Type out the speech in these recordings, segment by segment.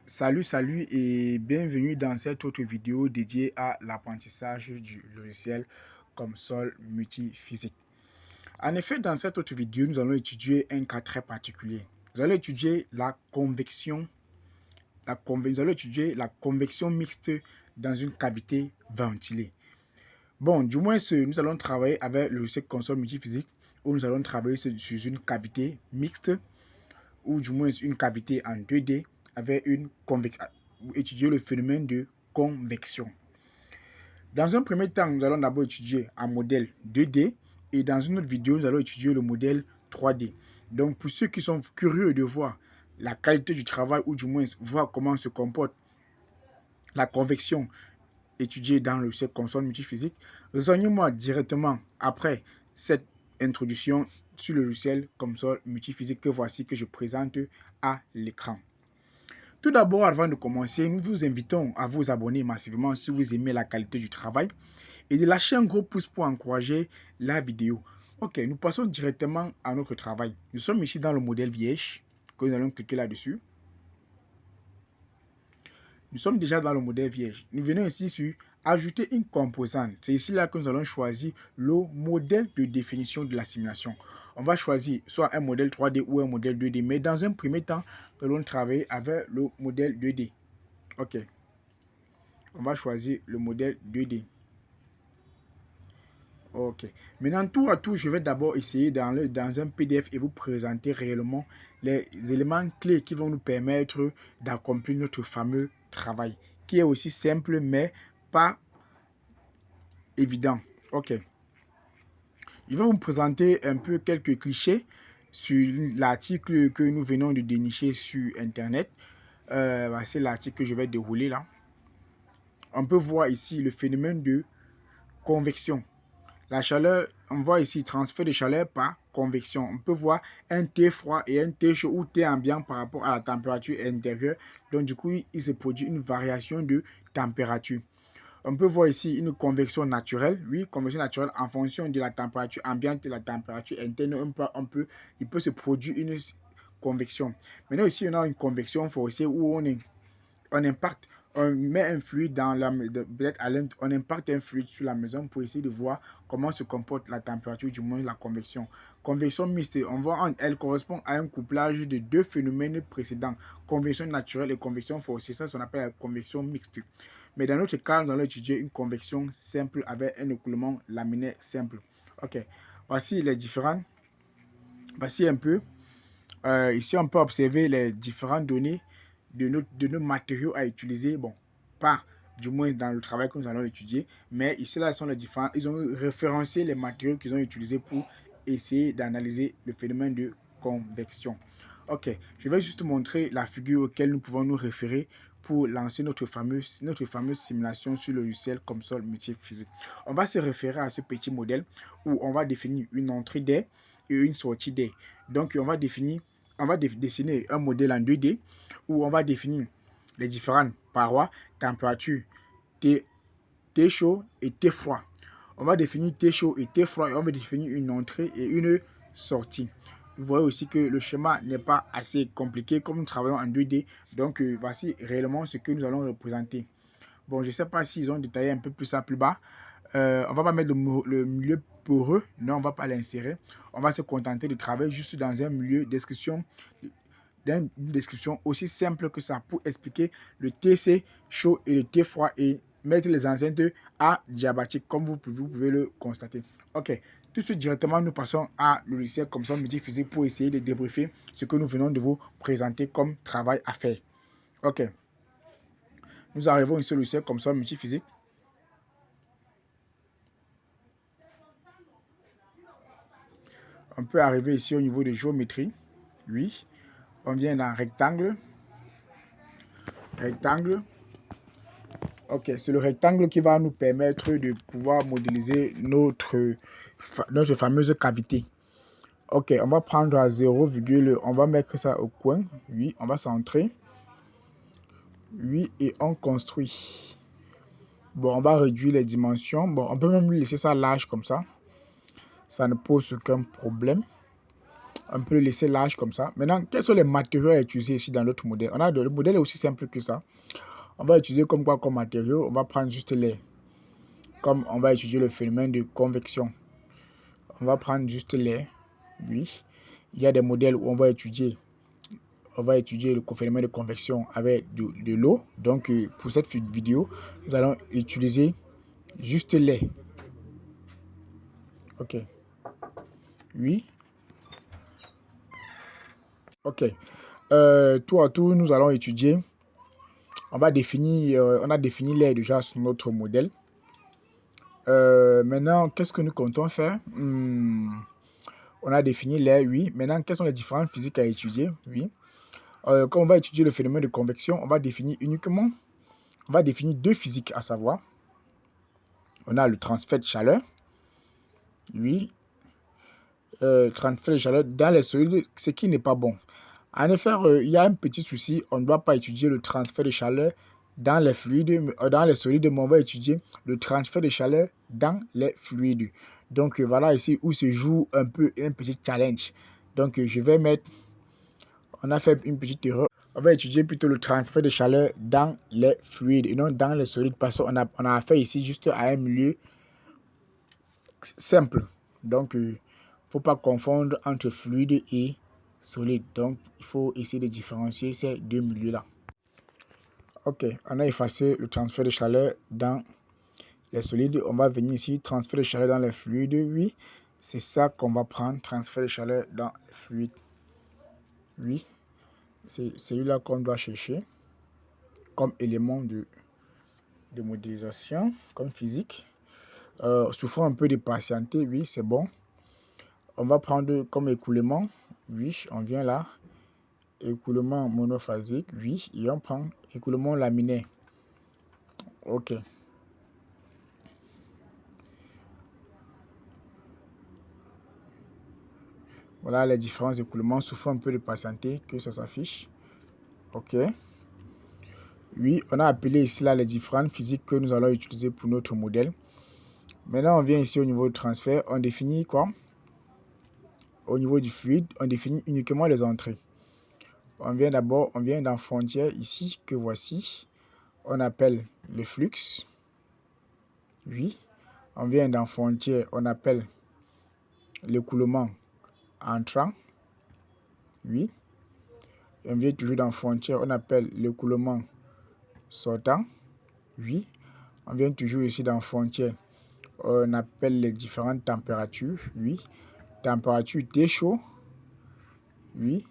Salut et bienvenue dans cette autre vidéo dédiée à l'apprentissage du logiciel comme sol multiphysique. En effet, dans cette autre vidéo, nous allons étudier un cas très particulier. Nous allons étudier nous allons étudier la convection mixte dans une cavité ventilée. Bon, du moins, nous allons travailler avec le logiciel console multiphysique où nous allons travailler sur une cavité mixte ou du moins une cavité en 2D avec étudier le phénomène de convection. Dans un premier temps, nous allons d'abord étudier un modèle 2D et dans une autre vidéo, nous allons étudier le modèle 3D. Donc, pour ceux qui sont curieux de voir la qualité du travail ou du moins voir comment se comporte la convection étudiée dans le console multiphysique, rejoignez-moi directement après cette introduction sur le logiciel console multiphysique que je présente à l'écran. Tout d'abord, avant de commencer, nous vous invitons à vous abonner massivement si vous aimez la qualité du travail et de lâcher un gros pouce pour encourager la vidéo. Ok, nous passons directement à notre travail. Nous sommes ici dans le modèle vierge, que nous allons cliquer là-dessus. Nous sommes déjà dans le modèle vierge. Nous venons ici sur ajouter une composante. C'est ici là que nous allons choisir le modèle de définition de la simulation. On va choisir soit un modèle 3D ou un modèle 2D. Mais dans un premier temps, nous allons travailler avec le modèle 2D. Ok. On va choisir le modèle 2D. Ok. Maintenant, tout à tout, je vais d'abord essayer dans un PDF et vous présenter réellement les éléments clés qui vont nous permettre d'accomplir notre fameux travail, qui est aussi simple, mais pas évident. Ok. Je vais vous présenter un peu quelques clichés sur l'article que nous venons de dénicher sur Internet. C'est l'article que je vais dérouler là. On peut voir ici le phénomène de convection. La chaleur, on voit ici transfert de chaleur par convection. On peut voir un T froid et un T chaud ou T ambiant par rapport à la température intérieure. Donc du coup, il se produit une variation de température. On peut voir ici une convection naturelle. Oui, convection naturelle en fonction de la température ambiante et la température interne. Il peut se produire une convection. Maintenant ici, on a une convection forcée où on met un fluide dans on impacte un fluide sur la maison pour essayer de voir comment se comporte la température, du moins la convection. Convection mixte, elle correspond à un couplage de deux phénomènes précédents, convection naturelle et convection forcée. Ça, on appelle la convection mixte. Mais dans notre cas, nous allons étudier une convection simple avec un écoulement laminaire simple. Ok, voici les différents. Voici un peu. Ici, on peut observer les différentes données de nos matériaux à utiliser. Bon, pas du moins dans le travail que nous allons étudier, mais ici, là, sont les différents. Ils ont référencé les matériaux qu'ils ont utilisés pour essayer d'analyser le phénomène de convection. Ok, je vais juste montrer la figure auquel nous pouvons nous référer pour lancer notre fameuse simulation sur le logiciel console multiphysique. On va se référer à ce petit modèle où on va définir une entrée d'air et une sortie d'air. Donc, on va dessiner un modèle en 2D où on va définir les différentes parois, température, T chaud et T froid. On va définir T chaud et T froid et on va définir une entrée et une sortie. Vous voyez aussi que le schéma n'est pas assez compliqué comme nous travaillons en 2D. Donc, voici réellement ce que nous allons représenter. Bon, je ne sais pas s'ils ont détaillé un peu plus ça plus bas. On ne va pas mettre le milieu poreux. Non, on ne va pas l'insérer. On va se contenter de travailler juste dans un milieu description, d'une description aussi simple que ça pour expliquer le TC chaud et le T froid et mettre les enceintes à diabatique comme vous pouvez le constater. Ok, tout de suite directement nous passons à le logiciel comme ça multiphysique pour essayer de débriefer ce que nous venons de vous présenter comme travail à faire. Ok, nous arrivons ici au logiciel comme ça multiphysique. On peut arriver ici au niveau de géométrie. Oui. On vient dans rectangle. Rectangle. Ok, c'est le rectangle qui va nous permettre de pouvoir modéliser notre fameuse cavité. Ok, on va prendre à 0, on va mettre ça au coin. Oui, on va centrer. Oui, et on construit. Bon, on va réduire les dimensions. Bon, on peut même laisser ça large comme ça. Ça ne pose aucun problème. On peut le laisser large comme ça. Maintenant, quels sont les matériaux à utiliser ici dans notre modèle? Le modèle est aussi simple que ça. On va utiliser comme quoi comme matériau? On va prendre juste les... Comme on va étudier le phénomène de convection. On va prendre juste les... Oui. Il y a des modèles où on va étudier le phénomène de convection avec de l'eau. Donc, pour cette vidéo, nous allons utiliser juste les. OK. Oui. OK. Tout à tout, nous allons étudier. On a défini l'air déjà sur notre modèle. Maintenant, qu'est-ce que nous comptons faire? On a défini l'air, oui. Maintenant, quelles sont les différentes physiques à étudier? Oui. Quand on va étudier le phénomène de convection, on va définir deux physiques, à savoir, on a le transfert de chaleur. Oui. Transfert de chaleur dans les solides, ce qui n'est pas bon. En effet, il y a un petit souci, on ne doit pas étudier le transfert de chaleur dans les fluides, dans les solides, mais on va étudier le transfert de chaleur dans les fluides. Donc voilà ici où se joue un petit challenge. Donc je vais mettre, on a fait une petite erreur. On va étudier plutôt le transfert de chaleur dans les fluides et non dans les solides parce qu'on a affaire ici juste à un milieu simple. Donc il ne faut pas confondre entre fluide et solide. Donc il faut essayer de différencier ces deux milieux-là. Ok, on a effacé le transfert de chaleur dans les solides. On va venir ici, transfert de chaleur dans les fluides. Oui, c'est ça qu'on va prendre, transfert de chaleur dans les fluides. Oui, c'est celui-là qu'on doit chercher comme élément de modélisation, comme physique. Souffrant un peu de patienter, oui, c'est bon. On va prendre comme écoulement, oui, on vient là. Écoulement monophasique, oui, et on prend écoulement laminaire. Ok. Voilà les différents écoulements. Souffrant un peu de patienter que ça s'affiche. Ok. Oui, on a appelé ici là les différentes physiques que nous allons utiliser pour notre modèle. Maintenant, on vient ici au niveau du transfert. On définit quoi? Au niveau du fluide, on définit uniquement les entrées. On vient dans frontière ici, que voici. On appelle le flux. Oui. On vient dans frontière, on appelle l'écoulement entrant. Oui. Et on vient toujours dans frontière, on appelle l'écoulement sortant. Oui. On vient toujours ici dans frontière, on appelle les différentes températures. Oui. Température T chaud. Oui.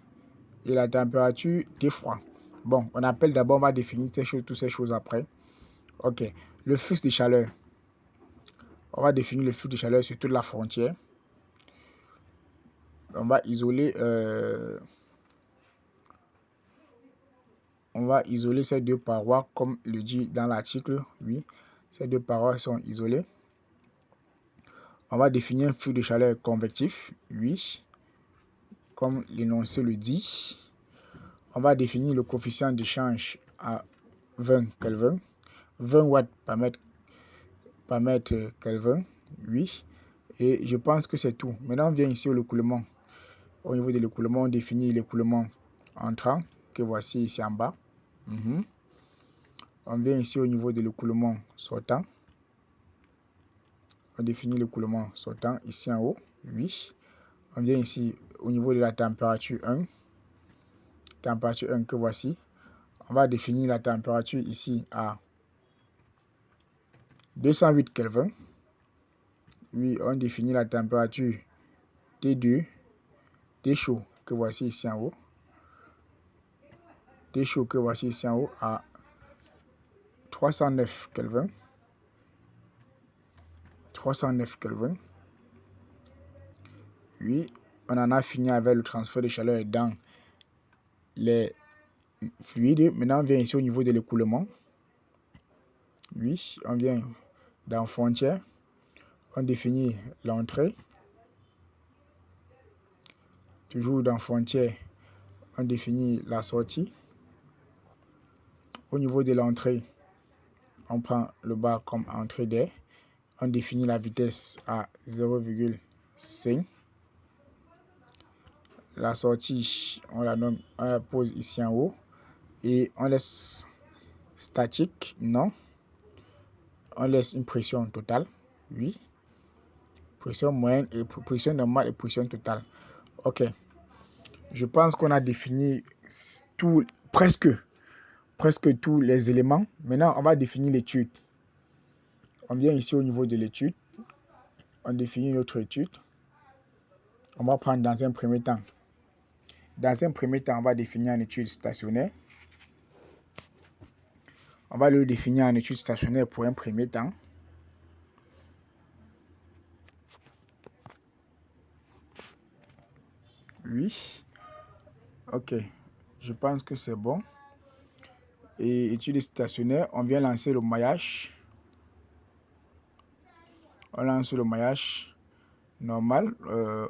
Et la température T froid. Bon, on appelle d'abord, on va définir toutes ces choses après. Ok. Le flux de chaleur. On va définir le flux de chaleur sur toute la frontière. On va isoler ces deux parois comme le dit dans l'article. Oui, ces deux parois sont isolées. On va définir un flux de chaleur convectif. Oui, comme l'énoncé le dit. On va définir le coefficient d'échange à 20 Kelvin. 20 watts par mètre Kelvin. Oui. Et je pense que c'est tout. Maintenant, on vient ici au l'écoulement. Au niveau de l'écoulement, on définit l'écoulement entrant, que voici ici en bas. On vient ici au niveau de l'écoulement sortant. On définit l'écoulement sortant ici en haut. Oui. On vient ici au niveau de la température 1. Température 1 que voici. On va définir la température ici à 208 Kelvin. Oui, on définit la température T2, T chaud que voici ici en haut. T chaud que voici ici en haut à 309 Kelvin. 309 Kelvin. Oui, on en a fini avec le transfert de chaleur dans les fluides. Maintenant, on vient ici au niveau de l'écoulement. Oui, on vient dans frontière. On définit l'entrée. Toujours dans frontière, on définit la sortie. Au niveau de l'entrée, on prend le bas comme entrée d'air. On définit la vitesse à 0,5. la sortie, on la pose ici en haut. Et on laisse statique, non. On laisse une pression totale, oui. Pression moyenne et pression normale et pression totale. Ok. Je pense qu'on a défini presque tous les éléments. Maintenant, on va définir l'étude. On vient ici au niveau de l'étude. On définit notre étude. On va prendre dans un premier temps. Dans un premier temps, on va définir une étude stationnaire. On va le définir en étude stationnaire pour un premier temps. Oui. Ok. Je pense que c'est bon. Et étude stationnaire, on vient lancer le maillage. On lance le maillage normal.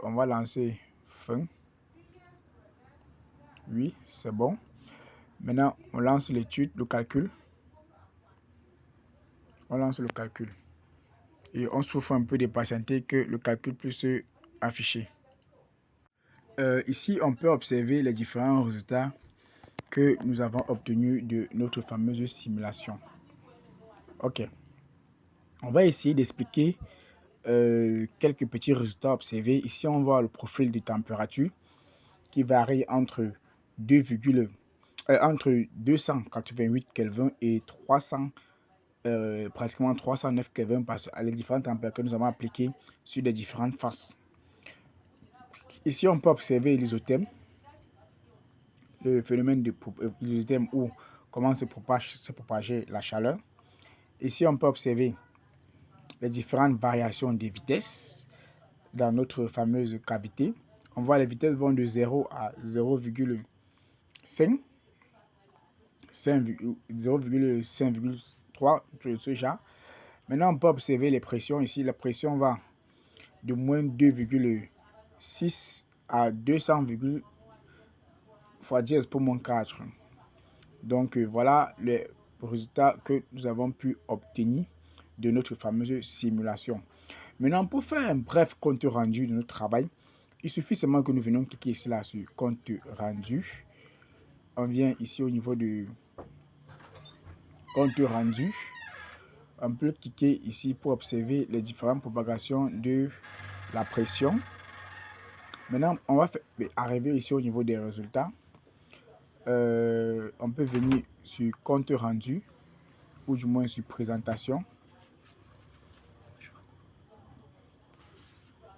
On va lancer fin. Oui, c'est bon. Maintenant, on lance l'étude, le calcul. On lance le calcul. Et on souffre un peu de patienter que le calcul puisse afficher. Ici, on peut observer les différents résultats que nous avons obtenus de notre fameuse simulation. Ok. On va essayer d'expliquer quelques petits résultats observés. Ici, on voit le profil de température qui varie entre 288 Kelvin et 300, pratiquement 309 Kelvin parce que les différentes températures que nous avons appliquées sur les différentes faces. Ici, on peut observer l'isotherme, le phénomène de l'isotherme ou comment se propager la chaleur. Ici, on peut observer les différentes variations des vitesses dans notre fameuse cavité. On voit les vitesses vont de 0 à 0,5, 0,5,3, ce genre. Maintenant, on peut observer les pressions. Ici, la pression va de moins 2,6 à 200, fois 10 pour moins 4. Donc, voilà les résultats que nous avons pu obtenir de notre fameuse simulation. Maintenant, pour faire un bref compte rendu de notre travail, il suffit seulement que nous venions cliquer ici là sur compte rendu. On vient ici au niveau du compte rendu. On peut cliquer ici pour observer les différentes propagations de la pression. Maintenant, on va arriver ici au niveau des résultats. On peut venir sur compte rendu ou du moins sur présentation.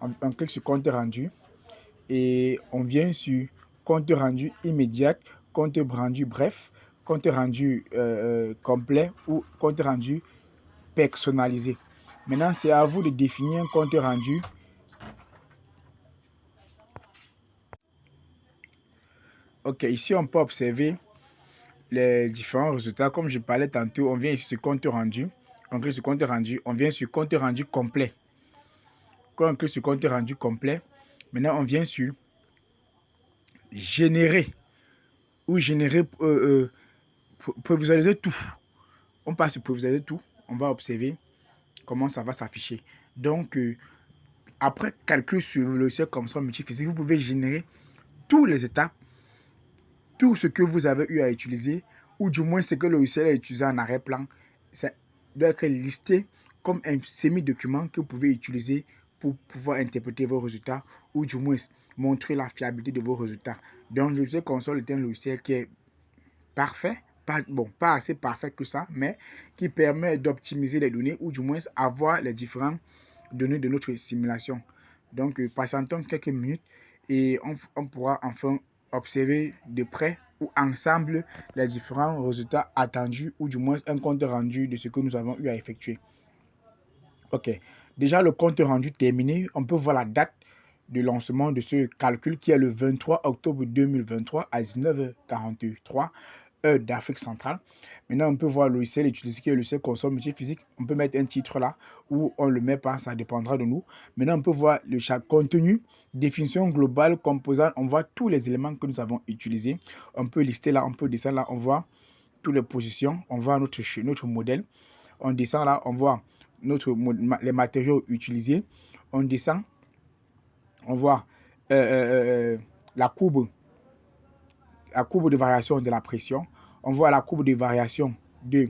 On clique sur compte rendu et on vient sur compte rendu immédiat, compte rendu bref, compte rendu complet ou compte rendu personnalisé. Maintenant, c'est à vous de définir un compte rendu. Ok, ici on peut observer les différents résultats. Comme je parlais tantôt, on vient ici sur compte rendu. On clique sur compte rendu. On vient sur compte rendu complet. Quand on clique sur compte rendu complet, maintenant on vient sur générer ou générer prévisualiser tout. On passe sur prévisualiser tout. On va observer comment ça va s'afficher. Donc, après calcul sur le logiciel comme ça, multiphysique, vous pouvez générer tous les étapes, tout ce que vous avez eu à utiliser, ou du moins ce que le logiciel a utilisé en arrière-plan. Ça doit être listé comme un semi-document que vous pouvez utiliser pour pouvoir interpréter vos résultats, ou du moins montrer la fiabilité de vos résultats. Donc, le logiciel console est un logiciel qui est parfait, pas assez parfait que ça, mais qui permet d'optimiser les données, ou du moins avoir les différentes données de notre simulation. Donc, patientons quelques minutes et on pourra enfin observer de près ou ensemble les différents résultats attendus, ou du moins un compte rendu de ce que nous avons eu à effectuer. Ok, déjà le compte rendu terminé, on peut voir la date de lancement de ce calcul qui est le 23 octobre 2023 à 19h43, heure d'Afrique centrale. Maintenant, on peut voir le logiciel utilisé qui est le logiciel console multiphysique. On peut mettre un titre là ou on ne le met pas, ça dépendra de nous. Maintenant, on peut voir le chaque contenu, définition globale, composante. On voit tous les éléments que nous avons utilisés. On peut lister là, on peut descendre là, on voit toutes les positions. On voit notre modèle. On descend là, on voit les matériaux utilisés. On descend, on voit la courbe de variation de la pression. On voit la courbe de variation de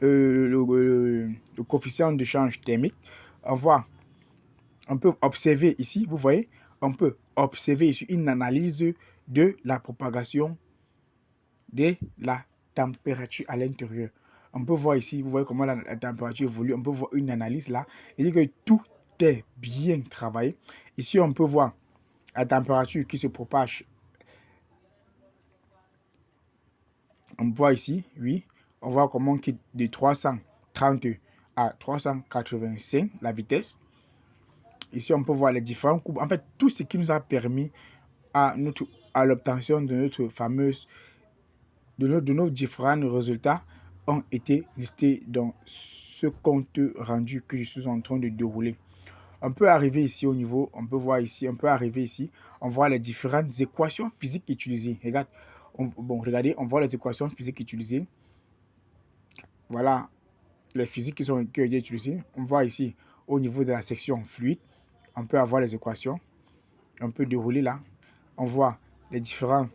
le coefficient de change thermique. On peut observer ici, vous voyez, on peut observer ici une analyse de la propagation de la température à l'intérieur. On peut voir ici, vous voyez comment la température évolue. On peut voir une analyse là. Il dit que tout est bien travaillé. Ici, on peut voir la température qui se propage. On voit ici, oui, on voit comment on quitte de 330 à 385 la vitesse. Ici, on peut voir les différents courbes. En fait, tout ce qui nous a permis à l'obtention de notre fameuse, de nos différents résultats ont été listés dans ce compte rendu que je suis en train de dérouler. On peut arriver ici au niveau, on peut voir ici, on peut arriver ici, on voit les différentes équations physiques utilisées. Regarde, regardez, on voit les équations physiques utilisées. Voilà les physiques qui ont été utilisées. On voit ici au niveau de la section fluide, on peut avoir les équations. On peut dérouler là. On voit les différentes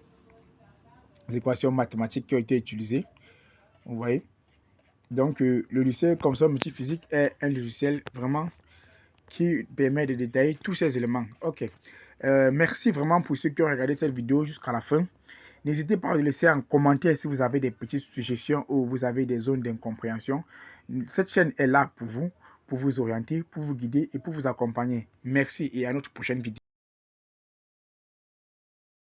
équations mathématiques qui ont été utilisées. Vous voyez. Donc, le logiciel comme ça, multiphysique, est un logiciel vraiment qui permet de détailler tous ces éléments. Ok. Merci vraiment pour ceux qui ont regardé cette vidéo jusqu'à la fin. N'hésitez pas à laisser un commentaire si vous avez des petites suggestions ou vous avez des zones d'incompréhension. Cette chaîne est là pour vous orienter, pour vous guider et pour vous accompagner. Merci et à notre prochaine vidéo.